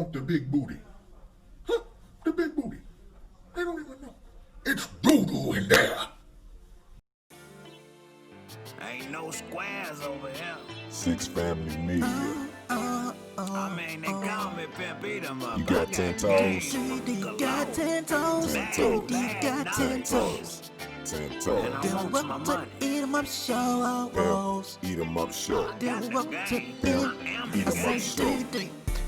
want the big booty. Huh? The big booty. They don't even know. It's doo-doo in there. Ain't no squares over here. Six Family Media. I mean, they call me Pimp Eat 'em Up. You got 10 toes? Do you got 10 toes? 10 toes. Do you got 10 toes? 10 And toes. I Then want my welcome to money. the Eat 'em Up Show. Eat 'em up show. Then welcome to Eat the 'em up Say, show.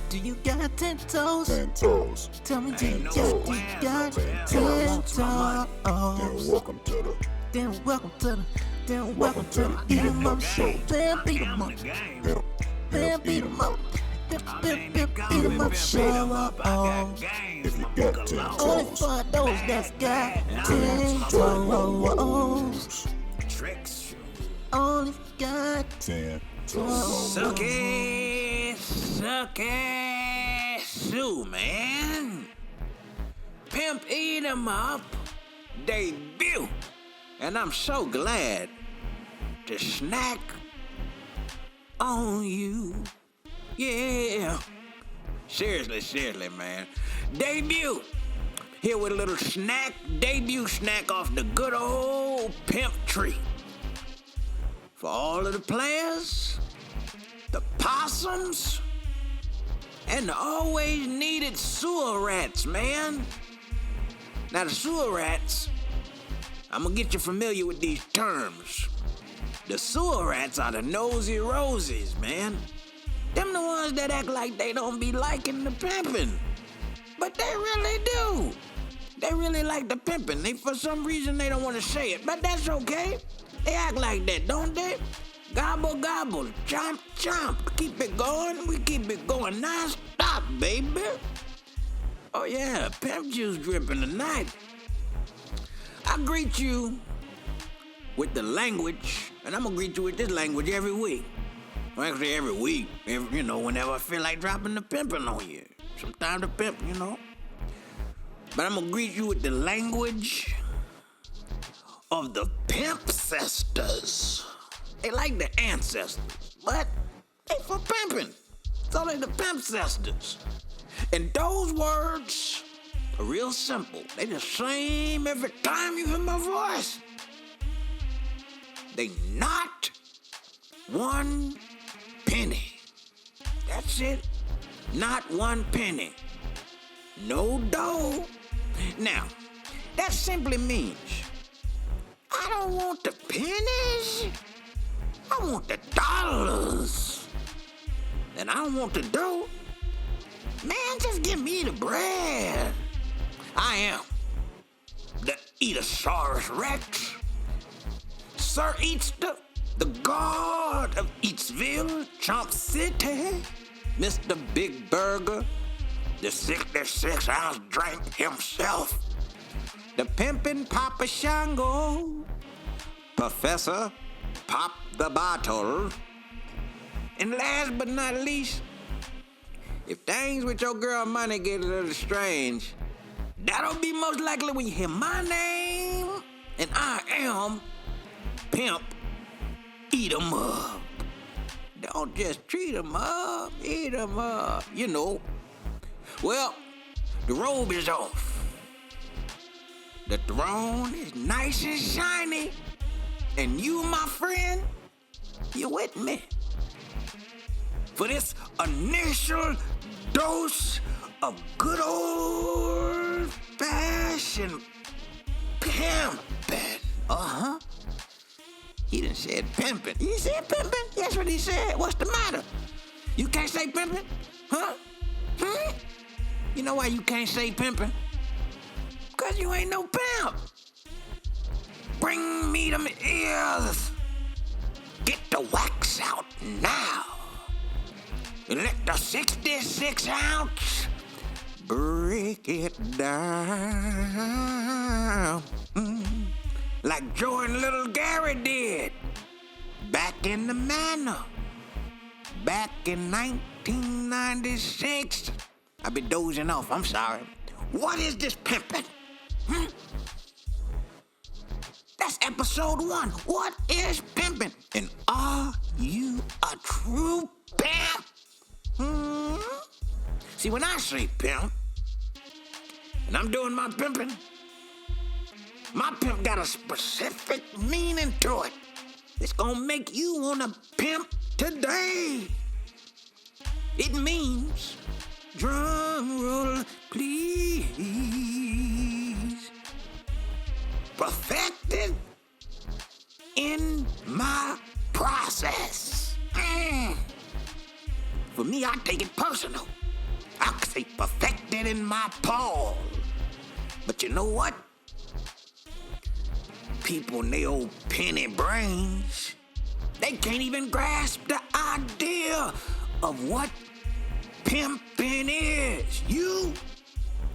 do you got 10 toes? 10 toes. Tell me, do you Ain't no got squares 10 over toes? Then welcome to the Then welcome to the Eat 'em Up Show. Then beat 'em up. Then beat 'em up. Eat 'em Up Show. If you got 10 Only toes. for those that's got 10 toes. Tricks. Only if you got 10 toes. Sucky, Sue, man. Pimp Eat 'em Up debut. And I'm so glad to snack on you. Yeah. Seriously, man. Debut. Here with a little debut snack off the good old pimp tree. For all of the players, the possums, and the always needed sewer rats, man. Now the sewer rats, I'm gonna get you familiar with these terms. The sewer rats are the nosy rosies, man. Them the ones that act like they don't be liking the pimping. But they really do. They really like the pimping. For some reason, they don't want to say it, but that's okay. They act like that, don't they? Gobble, gobble, chomp, chomp. Keep it going. We keep it going non-stop, baby. Oh, yeah, pimp juice dripping tonight. I greet you with the language, and I'm going to greet you with this language every week. Well, actually, every week, whenever I feel like dropping the pimping on you. Sometimes the pimp, But I'm going to greet you with the language of the pimp sisters. They like the ancestors, but they for pimping. So they the pimp sisters. And those words are real simple. They the same every time you hear my voice. They not one penny. That's it. Not one penny. No dough. Now, that simply means I don't want the pennies. I want the dollars. And I don't want the dough. Man, just give me the bread. I am the Eatosaurus Rex. Sir Eatster, the god of Eatsville, Chomp City. Mr. Big Burger, the 66-ounce drink himself. The pimpin' Papa Shango, Professor Pop the Bottle. And last but not least, if things with your girl money get a little strange, that'll be most likely when you hear my name, and I am Pimp Eat 'em Up. Don't just treat 'em up, eat 'em up, Well, the robe is off. The throne is nice and shiny, and you, my friend, you with me. For this initial dose of good old-fashioned pimpin'. Uh-huh. He done said pimpin'. He said pimpin'? That's what he said. What's the matter? You can't say pimpin'? Huh? You know why you can't say pimpin'? Because you ain't no pimp. Bring me them ears. Get the wax out now. Let the 66-ounce break it down. Like Jordan Little Gary did back in the manor. Back in 1996. I be dozing off, I'm sorry. What is this pimpin'? That's episode 1. What is pimpin'? And are you a true pimp? See, when I say pimp, and I'm doing my pimping, my pimp got a specific meaning to it. It's gonna make you wanna pimp today. It means, drum roll, please, perfected in my process. For me, I take it personal. I could say perfected in my paw. But you know what? People in their old penny brains, they can't even grasp the idea of what pimping is. You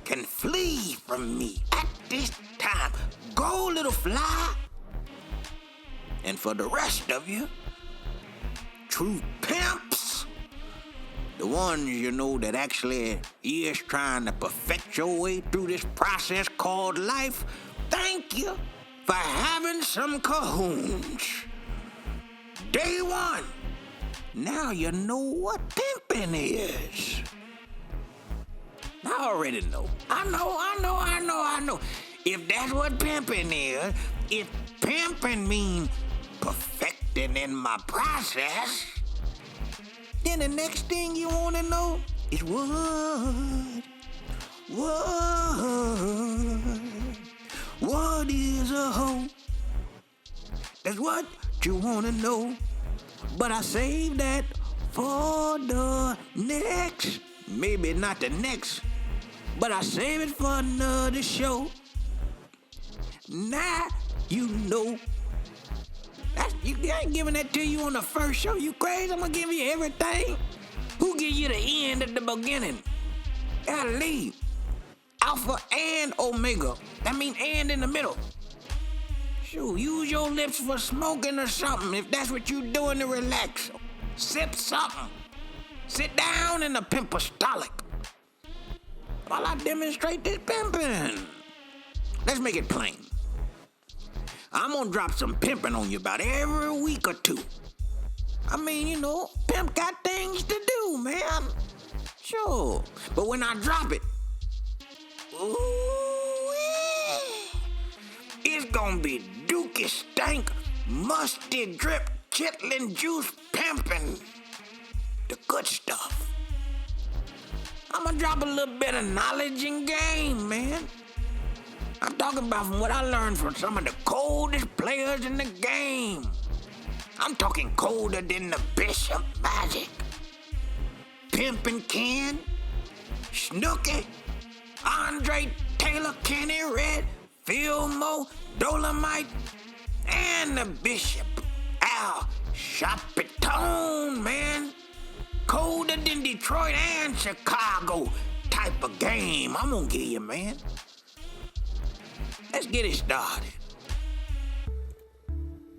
can flee from me at this time. Go, little fly. And for the rest of you, true pimps, the ones you know that actually is trying to perfect your way through this process called life, thank you for having some cahoons. Day one, now you know what pimping is. I already know. I know. If that's what pimping is, if pimping means perfecting in my process, then the next thing you want to know is what is a hoe? That's what you want to know. But I saved that for the next, maybe not the next, but I save it for another show. Now you know. I ain't giving that to you on the first show. You crazy? I'm gonna give you everything. Who give you the end at the beginning? Gotta leave. Alpha and Omega. That mean and in the middle. Shoot, use your lips for smoking or something if that's what you doing to relax. Sip something. Sit down in the pimpostolic while I demonstrate this pimping. Let's make it plain. I'm gonna drop some pimping on you about every week or two. I mean, you know, pimp got things to do, man. Sure. But when I drop it, ooh, it's gonna be dookie stank, musty drip, chitlin juice pimping. The good stuff. I'm gonna drop a little bit of knowledge and game, man. I'm talking about from what I learned from some of the coldest players in the game. I'm talking colder than the Bishop Magic. Pimpin' Ken, Snooki, Andre Taylor, Kenny Red, Phil Mo, Dolomite, and the Bishop Al Shopitone, man. Colder than Detroit and Chicago type of game I'm gonna give you, man. Let's get it started.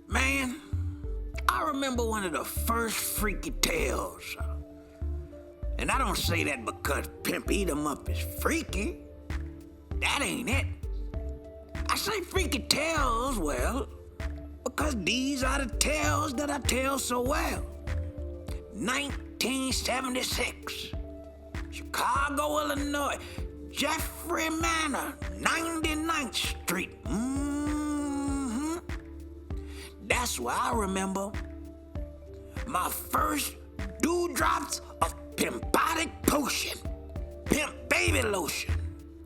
Man, I remember one of the first freaky tales. And I don't say that because Pimp Eat 'em Up is freaky. That ain't it. I say freaky tales, well, because these are the tales that I tell so well. 1976, Chicago, Illinois. Jeffrey Manor, 99th Street. That's where I remember my first dewdrops of pimpotic potion, pimp baby lotion.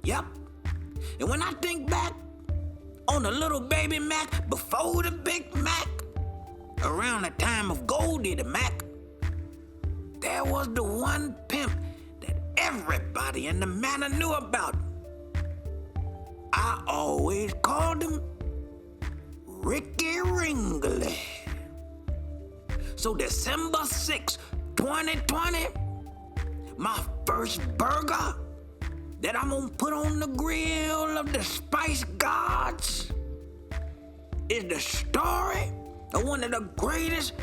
Yep. And when I think back on the little baby Mac before the Big Mac, around the time of Goldie the Mac, there was the one pimp everybody in the manor knew about. I always called him Ricky Ringley. So December 6, 2020, my first burger that I'm gonna put on the grill of the Spice Gods is the story of one of the greatest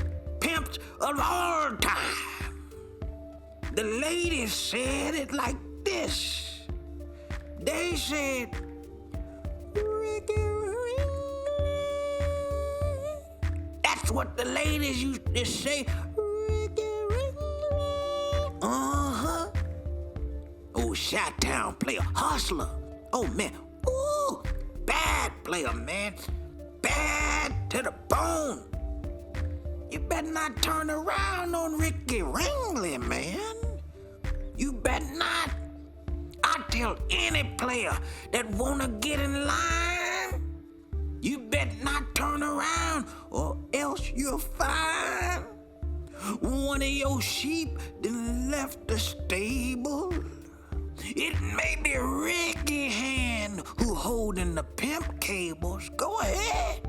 pimps of all time. The ladies said it like this. They said, Ricky Ringley. That's what the ladies used to say, Ricky Ringley. Chi-Town player, hustler. Oh, man. Ooh, bad player, man. Bad to the bone. You better not turn around on Ricky Ringley, man. You better not. I tell any player that wanna get in line, you better not turn around or else you'll find one of your sheep done left the stable. It may be Ricky Hand who holding the pimp cables. Go ahead.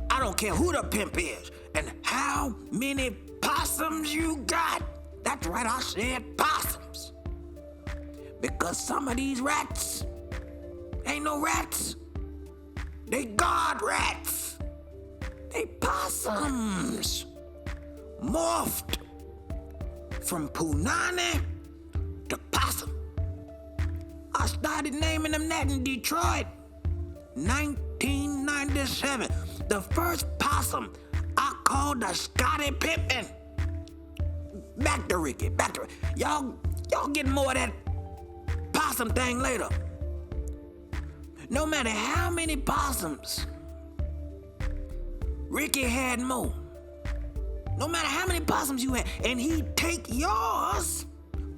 I don't care who the pimp is and how many possums you got. That's right, I said possums. Because some of these rats ain't no rats. They guard rats. They possums. Morphed from punani to possum. I started naming them that in Detroit. 1997. The first possum I called the Scotty Pimpin. Back to Ricky. Y'all get more of that possum thing later. No matter how many possums, Ricky had more. No matter how many possums you had, and he'd take yours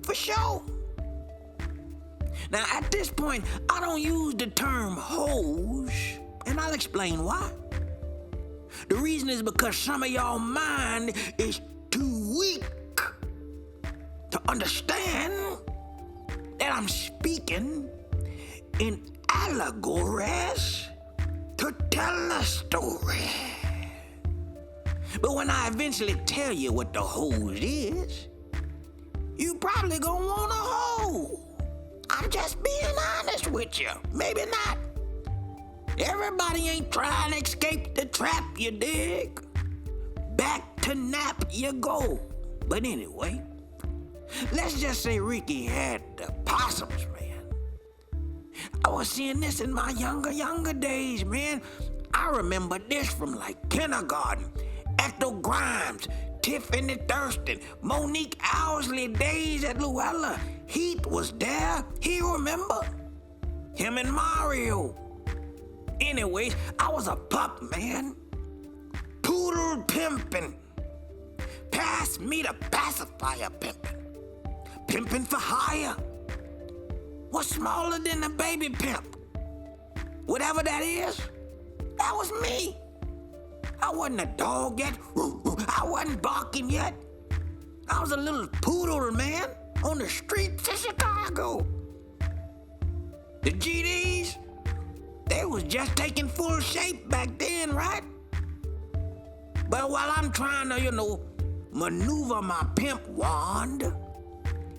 for sure. Now, at this point, I don't use the term hoes, and I'll explain why. The reason is because some of y'all mind is too weak to understand that I'm speaking in allegories to tell a story. But when I eventually tell you what the hose is, you probably gonna want a hoe. I'm just being honest with you. Maybe not. Everybody ain't trying to escape the trap, you dig? Back to nap you go. But anyway, let's just say Ricky had the possums, man. I was seeing this in my younger days, man. I remember this from like kindergarten. Ethel Grimes, Tiffany Thurston, Monique Owsley days at Luella. Heath was there. He remember? Him and Mario. Anyways, I was a pup, man. Poodle pimping. Pass me the pacifier pimping. Pimping for hire. What's smaller than a baby pimp? Whatever that is, that was me. I wasn't a dog yet. I wasn't barking yet. I was a little poodle, man, on the streets of Chicago. The GDs, they was just taking full shape back then, right? But while I'm trying to, maneuver my pimp wand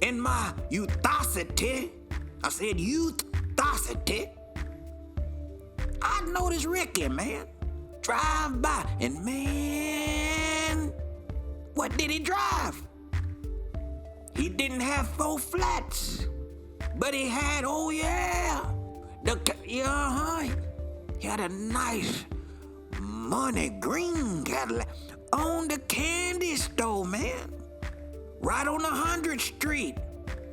in my youthosity, I said youthosity, I noticed Ricky, man, drive by, and man, what did he drive? He didn't have 4 flats, but he had, oh yeah, he had a nice money green Cadillac on the candy store, man, right on 100th Street.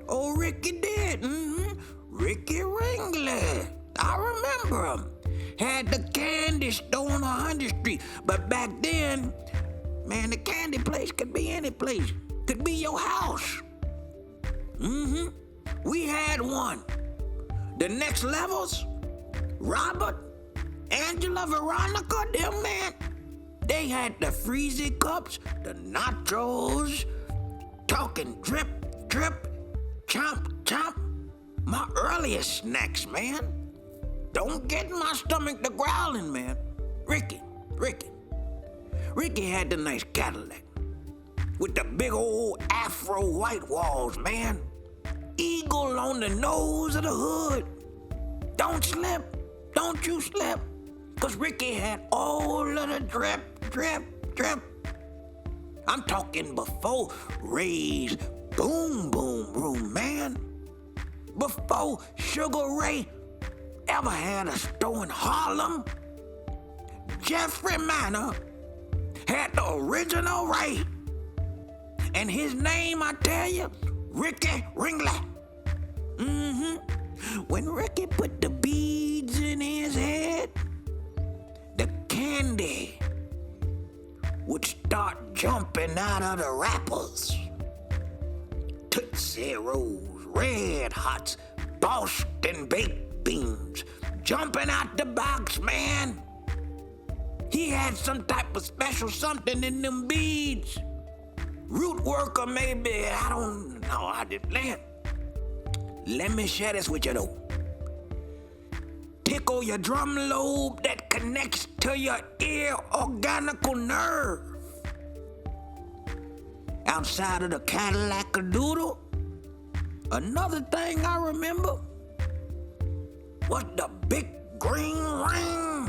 Oh, Ricky did, Ricky Ringley, I remember him. Had the candy store on 100th Street. But back then, man, the candy place could be any place. Could be your house. We had one. The next levels, Robert, Angela, Veronica, them, man, they had the freezy cups, the nachos, talking drip, drip, chomp, chomp. My earliest snacks, man. Don't get my stomach to growling, man. Ricky had the nice Cadillac with the big old afro white walls, man. Eagle on the nose of the hood. Don't slip, don't you slip, 'cause Ricky had all of the drip, drip, drip. I'm talking before Ray's Boom Boom Room, man. Before Sugar Ray ever had a store in Harlem, Jeffrey Manor had the original Ray. And his name, I tell you, Ricky Ringley. When Ricky put the beads in his head, the candy would start jumping out of the wrappers. Tootsie Rolls, Red Hots, Boston baked beans, jumping out the box, man. He had some type of special something in them beads. Root worker, maybe, I don't know. Let me share this with you, though. Tickle your drum lobe that connects to your ear organical nerve. Outside of the Cadillac a doodle, another thing I remember was the big green ring.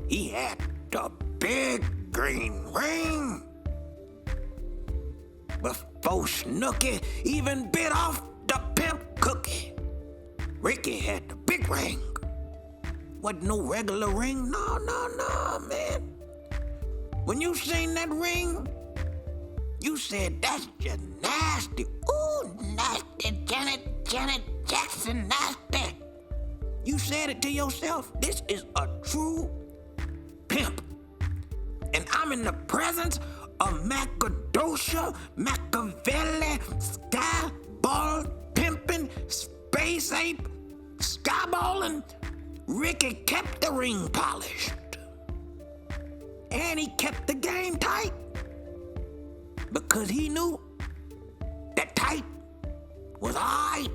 He had the big green ring. Before Snooky even bit off the pimp cookie, Ricky had the big ring. Wasn't no regular ring, no, man. When you seen that ring, you said, that's just nasty. Ooh, nasty, Janet Jackson, nasty. You said it to yourself, this is a true pimp. And I'm in the presence of Macadosha, Machiavelli, Skyball, Pimpin, Space Ape, Skyballin'. Ricky kept the ring polished. And he kept the game tight. Because he knew that tight was alright.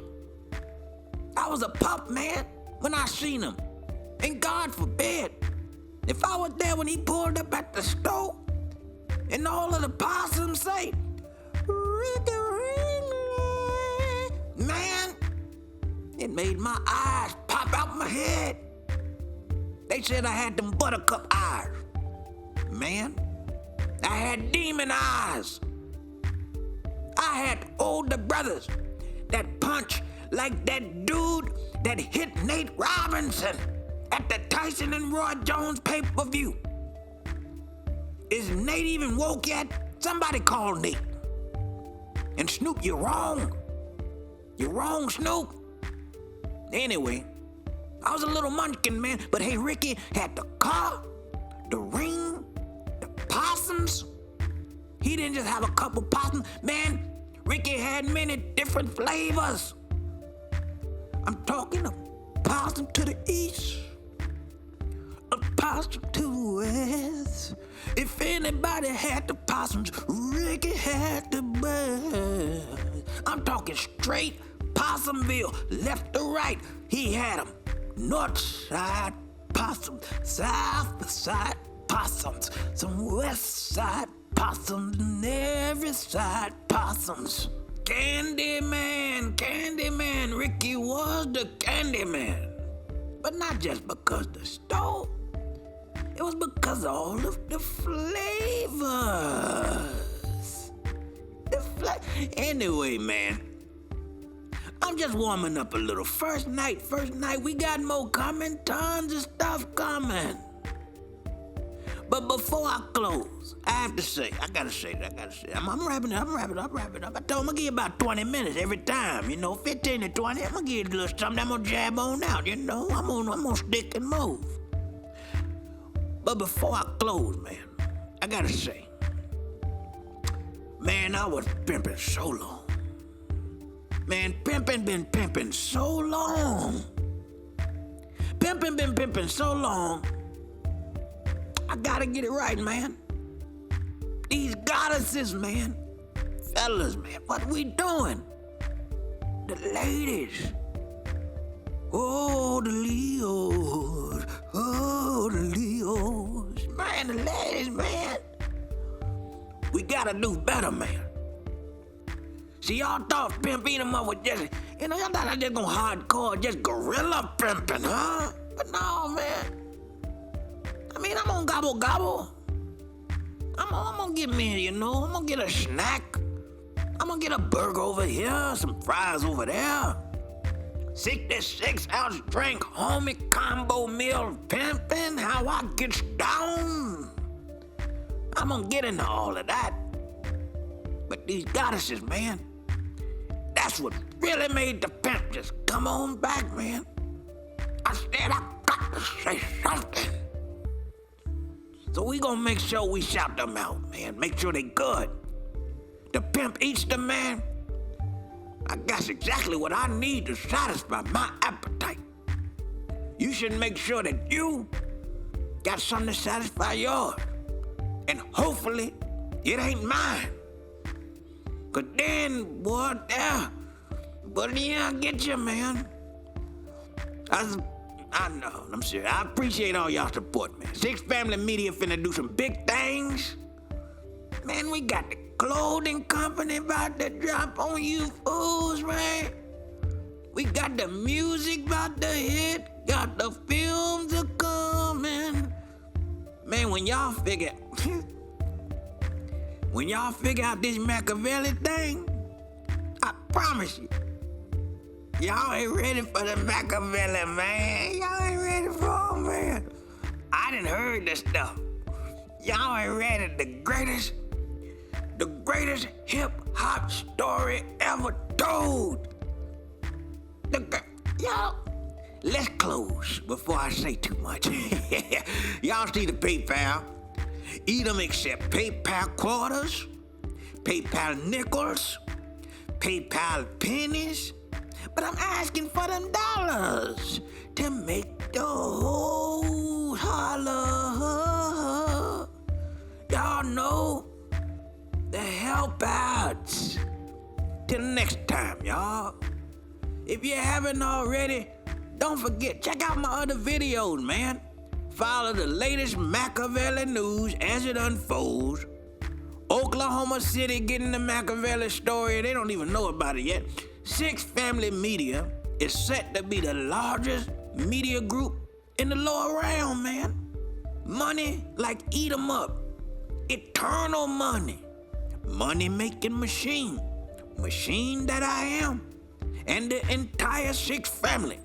I was a pup, man, when I seen him. And God forbid, if I was there when he pulled up at the store, and all of the possums say, Ricky Ringley, man, it made my eyes pop out my head. They said I had them buttercup eyes. Man, I had demon eyes. I had older brothers that punch like that dude that hit Nate Robinson at the Tyson and Roy Jones pay-per-view. Is Nate even woke yet? Somebody call Nate. And Snoop, you're wrong. You're wrong, Snoop. Anyway, I was a little munchkin, man. But hey, Ricky had the car, the ring, the possums. He didn't just have a couple possums. Man, Ricky had many different flavors. I'm talking a possum to the east, a possum to the west. If anybody had the possums, Ricky had the best. I'm talking straight Possumville, left to right. He had them. North side possums, south side possums, some west side possums, and every side possums. Candyman, Ricky was the Candyman. But not just because the stove. It was because of all of the flavors. Anyway, man, I'm just warming up a little. First night, we got more coming, tons of stuff coming. But before I close, I gotta say, I'm wrapping it up. I told him I'll give you about 20 minutes every time, 15 to 20. I'm gonna give you a little something I'm gonna jab on out, I'm gonna stick and move. But before I close, man, I gotta say, man, I was pimping so long. Man, pimping been pimping so long. Pimping been pimping so long. I gotta get it right, man. These goddesses, man. Fellas, man, what we doing? The ladies. Oh, the Leos. Oh, the Leos. Man, the ladies, man. We gotta do better, man. See, y'all thought pimping them up with just, y'all thought I just gonna hardcore, just gorilla pimping, huh? But no, man. I mean, I'm gonna gobble. I'm gonna get me, I'm gonna get a snack. I'm gonna get a burger over here, some fries over there. 66-ounce drink, homie combo meal, pimping, how I gets down. I'm gonna get into all of that. But these goddesses, man, that's what really made the pimp just come on back, man. I said I got to say something. So we gonna make sure we shout them out, man. Make sure they good. The pimp eats the man. I got exactly what I need to satisfy my appetite. You should make sure that you got something to satisfy yours. And hopefully, it ain't mine. Cause then, boy, I'll get you, man. I know, I'm serious. I appreciate all y'all support, man. Six Family Media finna do some big things. Man, we got the clothing company about to drop on you fools, man. We got the music about to hit. Got the films a coming. Man, when y'all figure out this Machiavelli thing, I promise you, y'all ain't ready for the Machiavelli, man. Y'all ain't ready for him, man. I done heard this stuff. Y'all ain't ready. The greatest hip-hop story ever told. Y'all, let's close before I say too much. Y'all see the PayPal. Eat them except PayPal quarters, PayPal nickels, PayPal pennies. But I'm asking for them dollars to make the whole holler. Y'all know the help outs. Till next time, y'all. If you haven't already, don't forget, check out my other videos, man. Follow the latest Machiavelli news as it unfolds. Oklahoma City getting the Machiavelli story. They don't even know about it yet. Six Family Media is set to be the largest media group in the lower realm, man. Money like eat 'em up. Eternal money. Money-making machine. Machine that I am. And the entire Six Family.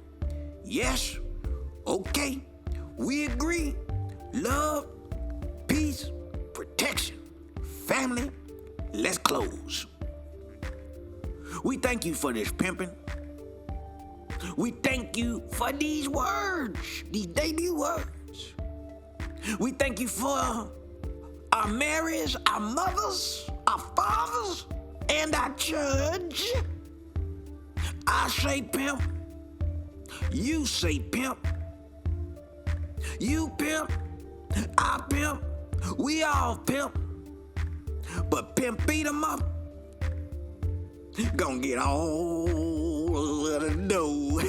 Yes, okay, we agree. Love, peace, protection, family, let's close. We thank you for this pimping. We thank you for these words, these debut words. We thank you for our Marys, our mothers, our fathers, and our church. I say pimp. You say pimp. You pimp. I pimp. We all pimp. But pimp beat 'em up. Gonna get all of the dough.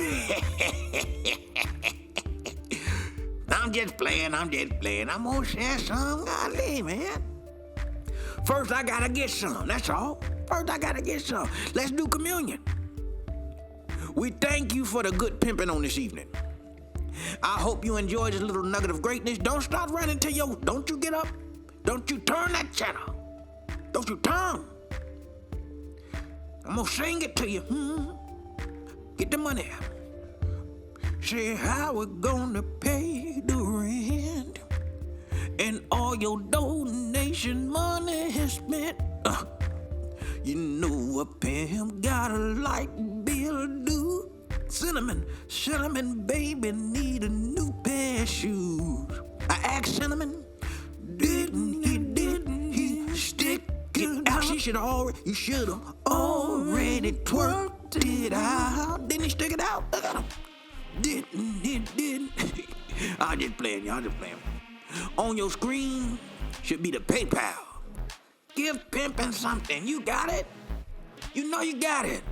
I'm just playing. I'm gonna share some. Golly, man. First, I gotta get some. That's all. Let's do communion. We thank you for the good pimping on this evening. I hope you enjoyed this little nugget of greatness. Don't start running to your... Don't you get up. Don't you turn that channel. Don't you turn. I'm gonna sing it to you. Get the money out. Say how we're gonna pay the rent. And all your donation money is spent. You know a pimp got a light bill due. Cinnamon, baby, need a new pair of shoes. I asked Cinnamon, didn't he stick it out? You should have already twerked it out. Didn't he stick it out? Look at him. Didn't. I'm just playing, y'all just playing. On your screen should be the PayPal. Give pimping something. You got it? You know you got it.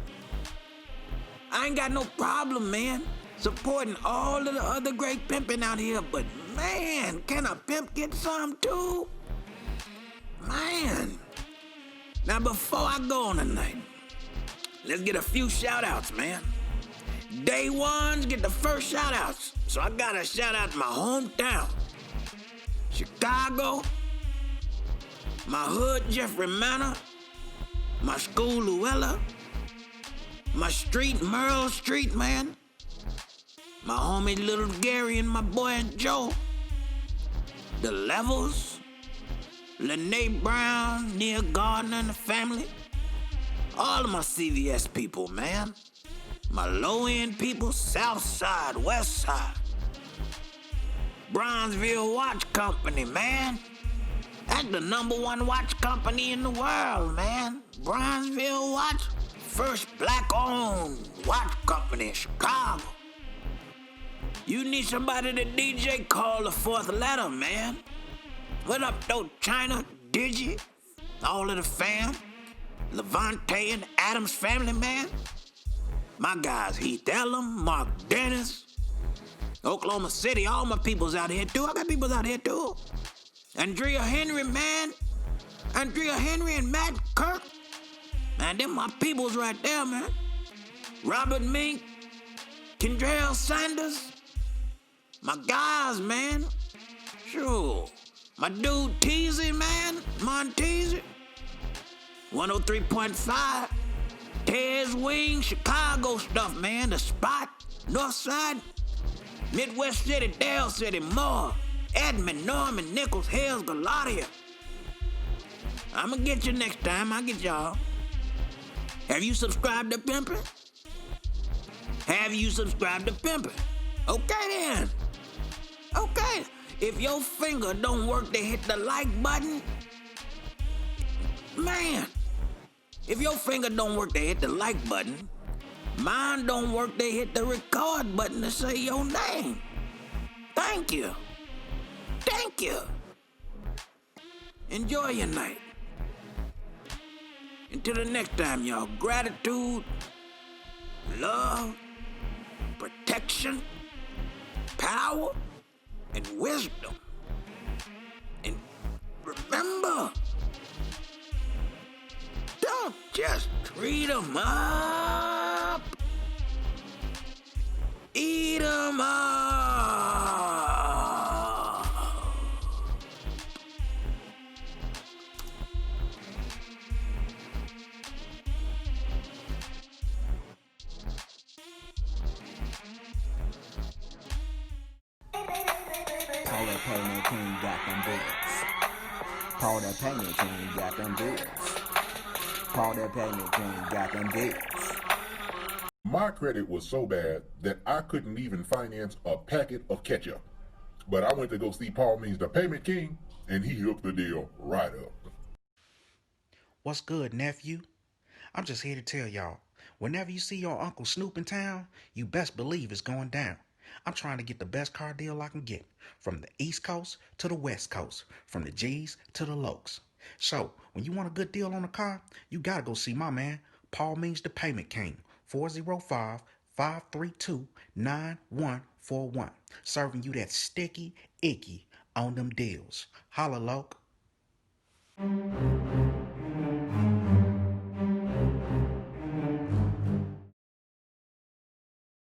I ain't got no problem, man, supporting all of the other great pimping out here, but man, can a pimp get some too? Man. Now before I go on tonight, let's get a few shout outs, man. Day ones get the first shout outs. So I gotta shout out my hometown, Chicago, my hood, Jeffrey Manor, my school, Luella, my street, Merle Street, man, my homie Little Gary and my boy Joe, the Levels, Lene Brown, Neil Gardner and the family, All of my CVS people, man. My low-end people, South Side, West Side. Bronzeville Watch Company, man. That's the #1 watch company in the world, man. Bronzeville Watch, first black-owned watch company in Chicago. You need somebody to DJ, call the fourth letter, man. What up, though, China, Digi, all of the fam, Levante and Adams family, man. My guys, Heath Ellum, Mark Dennis, Oklahoma City, all my peoples out here, too. I got peoples out here, too. Andrea Henry, man. Andrea Henry and Matt Kirk. Man, them my peoples right there, man. Robert Mink, Kendrell Sanders. My guys, man. Sure. My dude Teasy, man. Monteasy. 103.5. Tez Wing, Chicago stuff, man. The Spot, North Side, Midwest City, Dale City, Moore, Edmond, Norman, Nichols, Hills, Galatia. I'ma get you next time. I'll get y'all. Have you subscribed to Pimpin? Have you subscribed to Pimpin? Okay then. Okay. If your finger don't work to hit the like button, man. If your finger don't work to hit the like button, mine don't work to hit the record button to say your name. Thank you. Thank you. Enjoy your night. Until the next time, y'all. Gratitude, love, protection, power, and wisdom. And remember, don't just treat 'em up. Eat 'em up. Call that payment king, got them bills. Call that payment king, got them bills. Call that payment king, got them bills. My credit was so bad that I couldn't even finance a packet of ketchup. But I went to go see Paul Means the Payment King, and he hooked the deal right up. What's good, nephew? I'm just here to tell y'all, whenever you see your Uncle Snoop in town, you best believe it's going down. I'm trying to get the best car deal I can get, from the East Coast to the West Coast, from the G's to the Lokes. So, when you want a good deal on a car, you gotta go see my man, Paul Means the Payment King, 405-532-9141, serving you that sticky, icky on them deals. Holla, Loke.